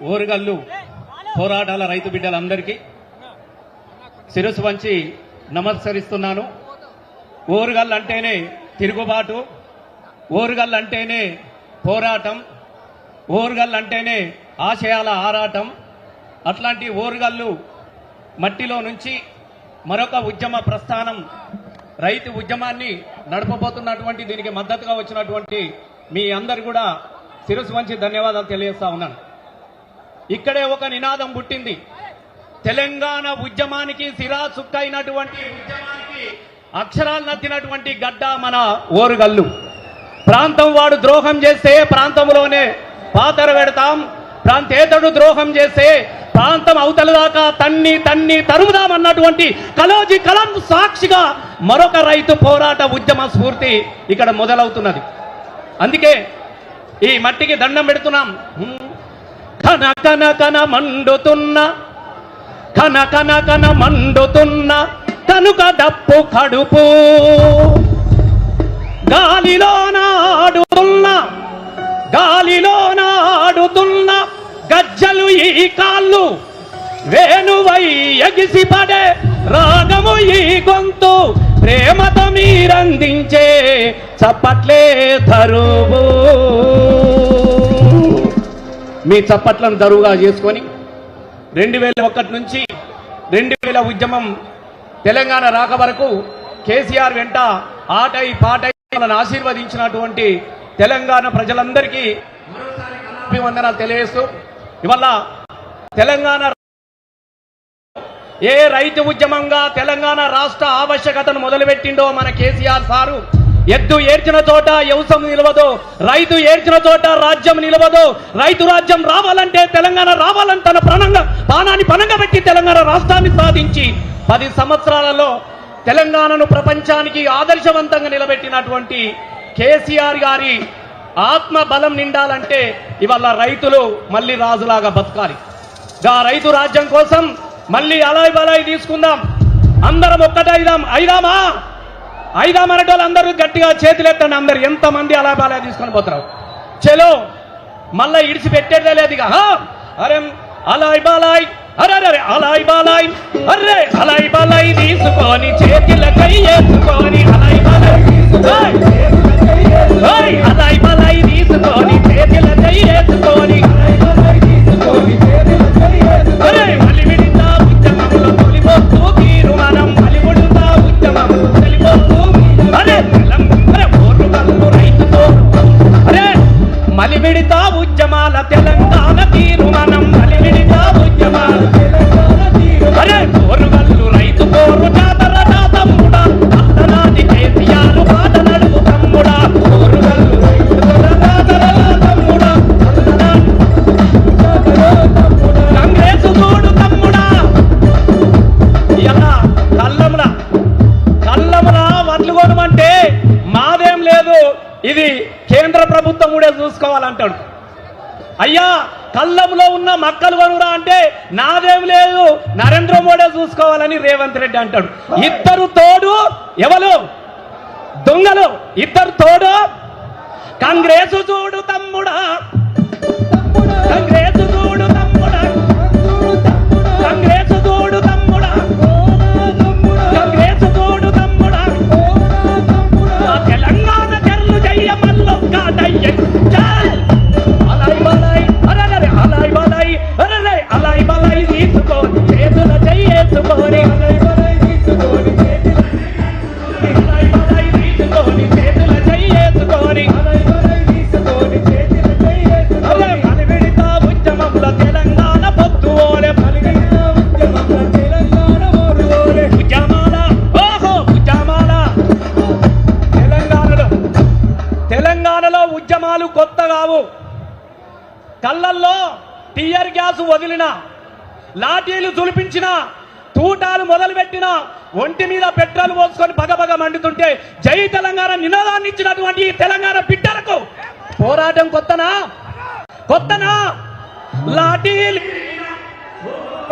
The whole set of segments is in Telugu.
ఓరుగల్లు పోరాటాల రైతు బిడ్డలందరికీ శిరస్సు వంచి నమస్కరిస్తున్నాను. ఓరుగల్లు అంటేనే తిరుగుబాటు, ఓరుగల్లు అంటేనే పోరాటం, ఓరుగల్లు అంటేనే ఆశయాల ఆరాటం. అట్లాంటి ఓరుగల్లు మట్టిలో నుంచి మరొక ఉద్యమ ప్రస్థానం, రైతు ఉద్యమాన్ని నడపబోతున్నటువంటి దీనికి మద్దతుగా వచ్చినటువంటి మీ అందరు కూడా శిరస్సు వంచి ధన్యవాదాలు తెలియజేస్తా ఉన్నాను. ఇక్కడే ఒక నినాదం పుట్టింది. తెలంగాణ ఉద్యమానికి సిరాసుక్కైనటువంటి ఉద్యమానికి అక్షరాలు నత్తినటువంటి గడ్డ మన ఓరుగల్లు. ప్రాంతం వాడు ద్రోహం చేస్తే ప్రాంతంలోనే పాతర పెడతాం, ప్రాంతేతడు ద్రోహం చేస్తే ప్రాంతం అవతల దాకా తన్ని తన్ని తరుముదామన్నటువంటి కలోజీ కలం సాక్షిగా మరొక రైతు పోరాట ఉద్యమ స్ఫూర్తి ఇక్కడ మొదలవుతున్నది. అందుకే ఈ మట్టికి దండం పెడుతున్నాం. కన కన కన మండుతున్న, కన కన కన మండుతున్న కనుక డప్పు కడుపు, గాలిలో నాడుతున్న, గాలిలో నాడుతున్న గజ్జలు ఈ కాళ్ళు, వేణువై ఎగిసిపడే రాగము ఈ గొంతు, ప్రేమతో మీరందించే చప్పట్లే ధరువు. మీ చప్పట్లను దరువుగా చేసుకొని 2001 నుంచి 2000 ఉద్యమం తెలంగాణ రాక వరకు కేసీఆర్ వెంట ఆటై పాటై మనల్ని ఆశీర్వదించినటువంటి తెలంగాణ ప్రజలందరికీ అభివందనాలు తెలియజేస్తూ, ఇవాళ తెలంగాణ ఏ రైతు ఉద్యమంగా తెలంగాణ రాష్ట్ర ఆవశ్యకతను మొదలుపెట్టిండో మన కేసీఆర్ సారు, ఎద్దు ఏడ్చిన చోట వ్యవసాయం నిలవదు, రైతు ఏడ్చిన చోట రాజ్యం నిలవదు, రైతు రాజ్యం రావాలంటే తెలంగాణ రావాలని తన ప్రాణాన్ని పణంగా పెట్టి తెలంగాణ రాష్ట్రాన్ని సాధించి 10 సంవత్సరాలలో తెలంగాణను ప్రపంచానికి ఆదర్శవంతంగా నిలబెట్టినటువంటి కేసీఆర్ గారి ఆత్మ బలం నిండాలంటే ఇవాళ రైతులు మళ్ళీ రాజులాగా బతకాలి. గా రైతు రాజ్యం కోసం మళ్ళీ అలాయ్ బలాయి తీసుకుందాం, అందరం ఒక్కటైదాం. ఐదాం అనటోళ్ళు అందరూ గట్టిగా చేతులెత్తండి. అందరు ఎంతమంది అలాయ్ బలాయి తీసుకొని పోతారు? చలో, మళ్ళా ఇడిచి పెట్టేదే లేదు ఇక. అరే అలాయ్ బాలాయ్, అరే అలాయ్ బాలాయ్, అర్రే అలాయ్ బాలాయ్ తీసుకొని చేతులకై వేసుకొని, అలాయ్ బాలాయ్ అలాయ్ బాలాయ్ తీసుకొని చేతులకై వేసుకొని, అరే మళ్ళీ విడితా ఉద్యమంలో తొలిపోతూ తీరు మనం, మళ్ళీ విడుతా ఉద్యమం తొలిపోతూ, అరే ఓరుగల్లు రైతుతో, అరే మళ్ళీ విడితా ఉద్యమాల తెలంగాణ తీరు మనం, మళ్ళీ విడితా ఉద్యమాల తెలంగాణ తీరు, అరే ఓరుగల్లు రైతు పోరు జాతర తమ్ముడా, అత్తనాది కేసీఆర్ పాట నడుపు తమ్ముడా, ఓరుగల్లు రైతు జాతర తమ్ముడా, కాంగ్రెస్ చూడు తమ్ముడా. ఇలా కల్లములా వడ్లు కొనమంటే మాదేం లేదు, ఇది కేంద్ర ప్రభుత్వం కూడా చూసుకోవాలంటాడు. అయ్యా కల్లంలో ఉన్న మక్కలు కొనురా అంటే నాదేం లేదు, నరేంద్ర మోడీ చూసుకోవాలని రేవంత్ రెడ్డి అంటాడు. ఇద్దరు తోడు ఎవరు? దొంగలు ఇద్దరు తోడు. కాంగ్రెస్ చూడు తమ్ముడా, కాంగ్రెస్ చూడు తమ్ముడా, కాంగ్రెస్ చూడు తమ్ముడా, కాంగ్రెస్ చూడు తమ్ముడా, తెలంగాణ తెరలు చెయ్య మల్లొక్కటయ్య అలాయ్ బాలాయ్, అరే అలాయ్ బాలాయ్, అరే అలాయ్ బాలాయ్ తీసుకొని చేతుల చెయ్యేసుకొని, అలాయ్ బాలాయ్ తీసుకొని అలాయ్ బాలాయ్ తీసుకొని చేతుల చెయ్యేసుకొని, అలాయ్ బాలాయ్ తీసుకొని చేతుల చెయ్యేసుకొని, మలి విడితా ఉద్యమంలో తెలంగాణ పొత్తు ఓలే, మలి విడితా ఉద్యమంలో తెలంగాణ ఓరు ఓలే, ఉద్యమాల ఓహో ఉద్యమాల. తెలంగాణలో ఉద్యమాలు కొత్త కావు. కళ్ళల్లో టియర్ గ్యాస్ వదిలిన, లాఠీలు తులిపించిన, తూటాలు మొదలుపెట్టిన, ఒంటి మీద పెట్రోల్ పోసుకొని బగబగ మండుతుంటే జై తెలంగాణ నినాదాన్ని ఇచ్చినటువంటి తెలంగాణ బిడ్డలకు పోరాటం కొత్తనా?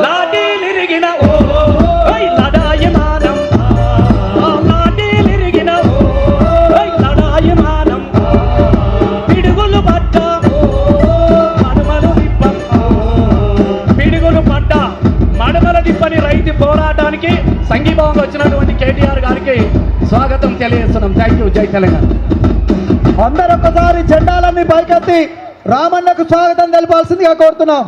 లాఠీలిరిగిన లడాయమానం, లాఠీలిరిగిన లడాయమానం, పిడుగులు పట్ట మనుమలు విప్పం, ఉత్సవం వచ్చినటువంటి కేటీఆర్ గారికి స్వాగతం తెలియజేస్తున్నాం. Thank you. జై తెలంగాణ. అందరూ ఒకసారి జెండాలన్నీ పైకెత్తి రామన్నకు స్వాగతం తెలపాల్సిందిగా కోరుతున్నాం.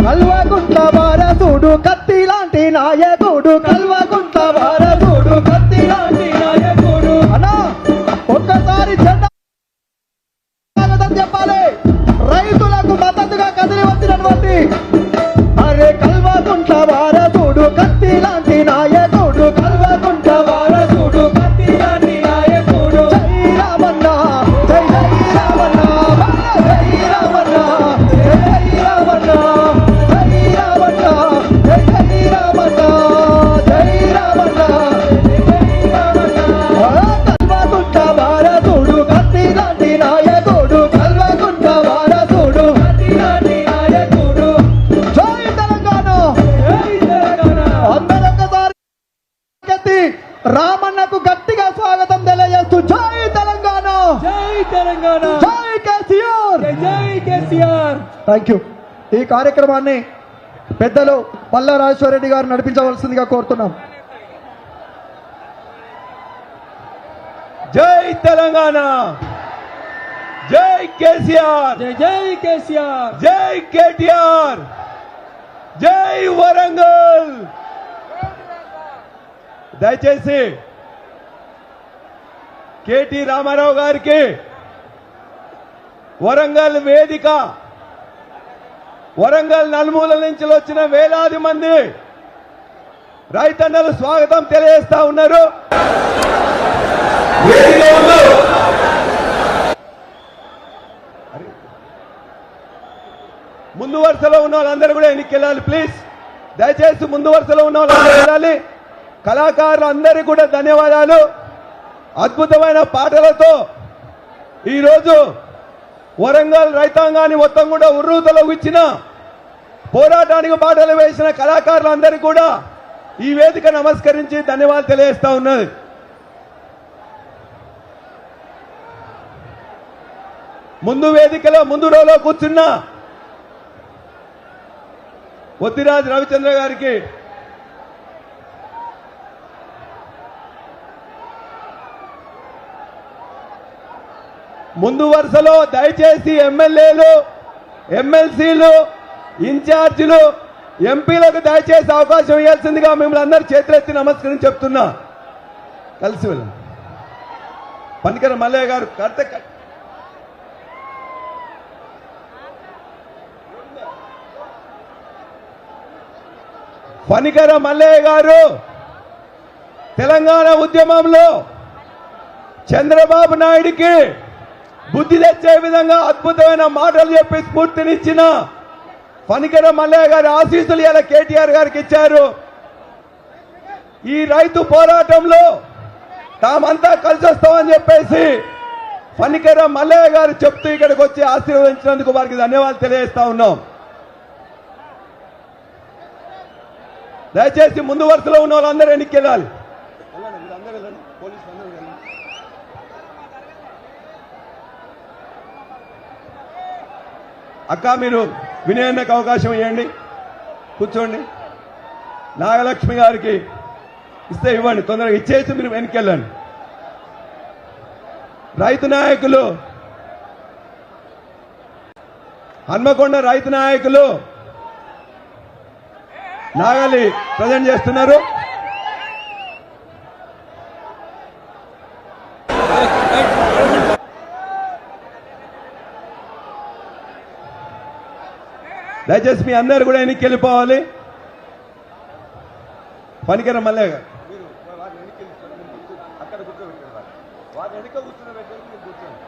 కల్వకుంట వారసుడు కత్తి లాంటి నాయకుడు, కల్వకుంట వారసుడు కత్తి లాంటి నాయకుడు. అన్నా ఒక్కసారి జెండా స్వాగతం చెప్పాలి. రైతులకు మద్దతుగా కదిలి వచ్చినటువంటి అరే కల్వకుంట వారసుడు కత్తి లాంటి నాయకుడు, కల్వకుంట వారసుడు కత్తి లాంటి నాయకుడు. జై రామన్న, జై జై రామన్న, జై రామన్న, జై జై రామన్న, జై రామన్న, జై జై రామన్న, జై రామన్న, జై రామన్న. కల్వకుంట వారసుడు కత్తి లాంటి నాయకుడు, కల్వకుంట వారసుడు కత్తి లాంటి నాయకుడు. జై తెలంగాణ, జై తెలంగాణ. అందరొకసారి రామన్నకు గట్టిగా స్వాగతం తెలియజేస్తూ జై తెలంగాణ, జై తెలంగాణ, జై కేసీఆర్, జై కేసీఆర్. Thank you. ఈ కార్యక్రమాన్ని పెద్దలు పల్లా రాజేశ్వరరెడ్డి గారు నడిపించవలసిందిగా కోరుతున్నాం. జై తెలంగాణ, జై కేసీఆర్, జై జై కేసీఆర్, జై కేటీఆర్, జై వరంగల్. దయచేసి కేటీ రామారావు గారికి వరంగల్ వేదిక, వరంగల్ నలుమూల నుంచి వచ్చిన వేలాది మంది రైతన్నలు స్వాగతం తెలియజేస్తా ఉన్నారు. ముందు వరుసలో ఉన్న వాళ్ళందరూ కూడా ఎన్నికెళ్ళాలి ప్లీజ్. దయచేసి ముందు వరుసలో ఉన్న వాళ్ళందరూ వెళ్ళాలి. కళాకారులు అందరికీ కూడా ధన్యవాదాలు. అద్భుతమైన పాటలతో ఈరోజు వరంగల్ రైతాంగాన్ని మొత్తం కూడా ఉర్రూతలో ఇచ్చిన పోరాటానికి బాటలు వేసిన కళాకారులందరికీ కూడా ఈ వేదిక నమస్కరించి ధన్యవాదాలు తెలియజేస్తా ఉన్నది. ముందు వేదికలో ముందు రోలో కూర్చున్న ఒత్తిరాజ్ రవిచంద్ర గారికి, ముందు వరుసలో దయచేసి ఎమ్మెల్యేలు, ఎమ్మెల్సీలు, ఇన్ఛార్జీలు, ఎంపీలకు దయచేసి అవకాశం ఇవ్వాల్సిందిగా మిమ్మల్ని అందరూ చేతులెత్తి నమస్కరించి చెప్తున్నా. కలిసి వెళ్ళండి. పనికర మల్లయ్య గారు పనికర మల్లయ్య గారు తెలంగాణ ఉద్యమంలో చంద్రబాబు నాయుడికి బుద్ధి తెచ్చే విధంగా అద్భుతమైన మాటలు చెప్పి స్ఫూర్తినిచ్చిన పనికర మల్లయ్య గారి ఆశీస్సులు ఇలా కేటీఆర్ గారికి ఇచ్చారు. ఈ రైతు పోరాటంలో తామంతా కలిసి వస్తామని చెప్పేసి పనికర మల్లయ్య గారు చెప్తూ ఇక్కడికి వచ్చి ఆశీర్వదించినందుకు వారికి ధన్యవాదాలు తెలియజేస్తా ఉన్నాం. దయచేసి ముందు వరుసలో ఉన్న వాళ్ళందరూ ఎన్నికెళ్ళాలి. అక్క మీరు వినయన్నకు అవకాశం ఇవ్వండి, కూర్చోండి. నాగలక్ష్మి గారికి ఇస్తే ఇవ్వండి, తొందరగా ఇచ్చేసి మీరు వెనకెళ్ళండి. రైతు నాయకులు, హన్మకొండ రైతు నాయకులు నాగలి ప్రజెంట్ చేస్తున్నారు. దయచేసి మీ అందరు కూడా ఎన్నిక వెళ్ళిపోవాలి. పనికర మల్లయ్య గారు అక్కడ కూర్చోబెట్టారు, వారు ఎన్నిక కూర్చోబెట్టారు, మీరు కూర్చోండి.